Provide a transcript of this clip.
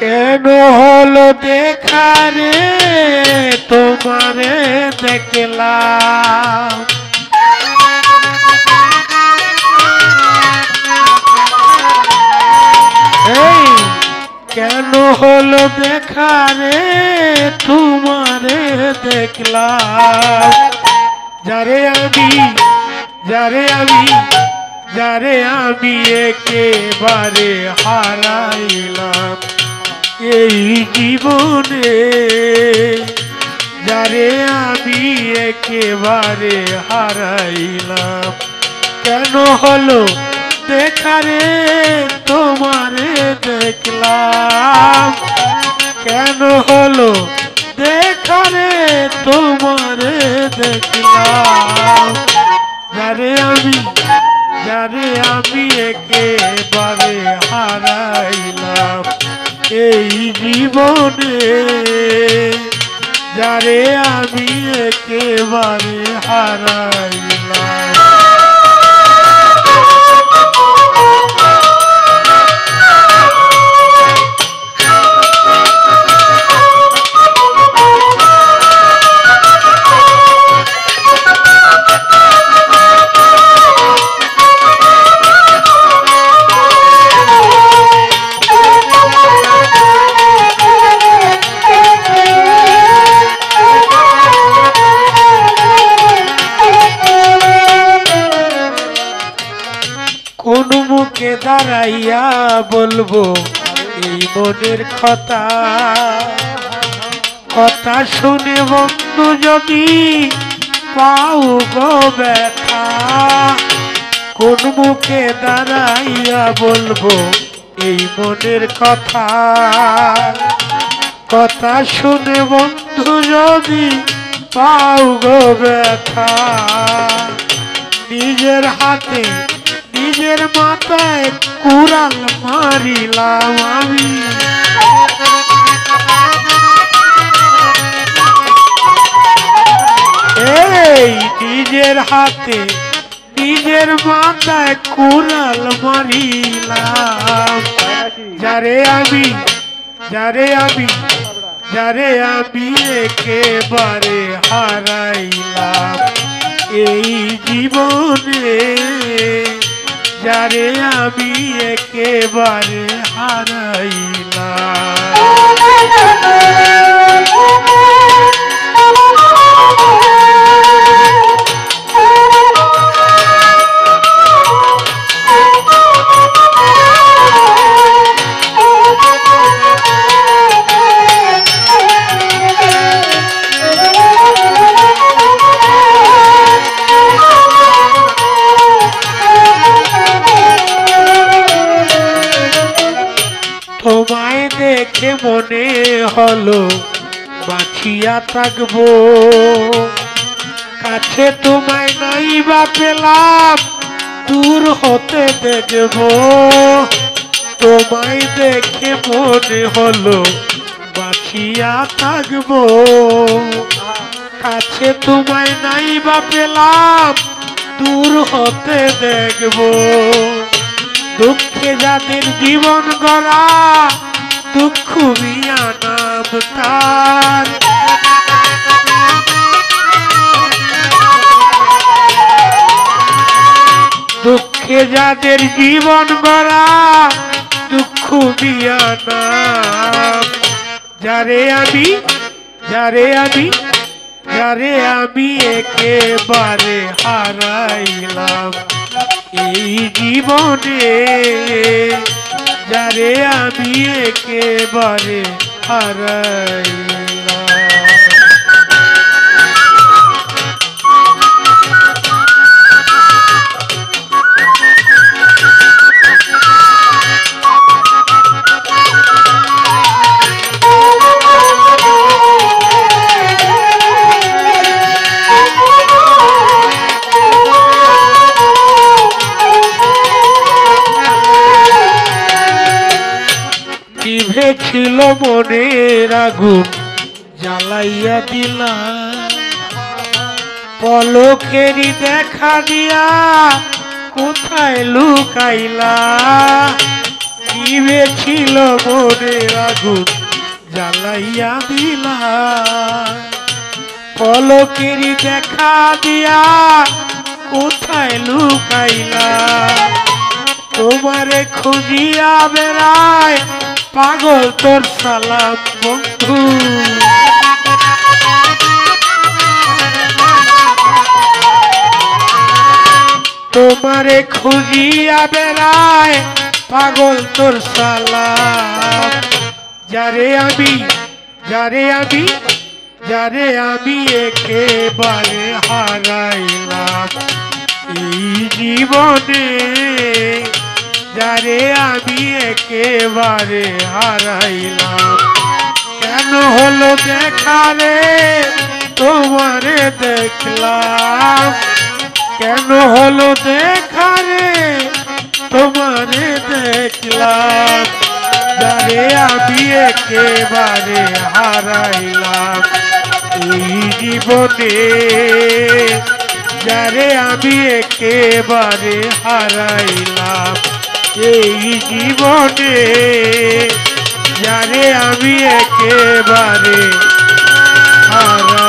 কেন হলো দেখা রে তোমারে দেখলাম, এই কেন হলো দেখা রে তোমারে দেখলাম, যারে আমি একেবারে হারাইলাম এই জীবনে, যারে আমি একেবারে হারাইলাম। কেন হলো দেখা রে তোমারে দেখলাম, কেন হলো দেখা রে তোমারে দেখলাম, যারে আমি একেবারে হারাইলাম এই জীবনে, যারে আমি একেবারে হারাইলাম। কোন মুখে দাঁড়াইয়া বলবো এই মনের কথা, কথা শুনে বন্ধু যদি পাও গো ব্যথা, কোন মুখে দাঁড়াইয়া বলবো এই মনের কথা, কথা শুনে বন্ধু যদি পাও গো ব্যথা, নিজের হাতে নিজের মাথায় কুড়াল মারিলাম আমি, এই নিজের হাতে নিজের মাথায় কুড়াল মারিলাম, যারে আমি একেবারে হারাইলাম এই জীবনে, যারে আমি একেবারে হারাইলাম। তোমায় দেখে মনে হলো বাঁচিয়া থাকবো, কাছে তোমায় নাই বা পেলাম দূর হতে দেখবো, তোমায় দেখে মনে হলো বাঁচিয়া থাকবো, কাছে তোমায় নাই বা পেলাম দূর হতে দেখবো, দুঃখে যাদের জীবন গড়া দুঃখ মিয়া নাম তার, দুঃখে যাদের জীবন গড়া দুঃখ মিয়া নাম, যারে আমি একেবারে হারাইলাম এই জীবনে, যারে আমি একেবারে হারাইলাম। ছিল মনের আগুন জ্বালাইয়া দিলাম, পলকেরই দেখা দিয়া কোথায় লুকাইলা কিবে ছিল মনের আগুন জ্বালাইয়া দিলা পলকেরই দেখা দিয়া কোথায় লুকাইলা তোমারে খুঁজিয়া বেড়ায় পাগল তোর সালাম বন্ধু তোমারে খুঁজিয়া বেড়ায় পাগল তোর সালাম যারে আমি একেবারে হারাইলাম এই জীবনে যারে আমি একেবারে হারাইলাম কেন হলো দেখা রে তোমারে দেখলাম কেন হলো দেখা রে তোমারে দেখলাম যারে আমি একেবারে হারাইলাম এই জীবনে যারে আমি একেবারে হারাইলাম এই জীবনে যারে আমি একেবারে হারাইলাম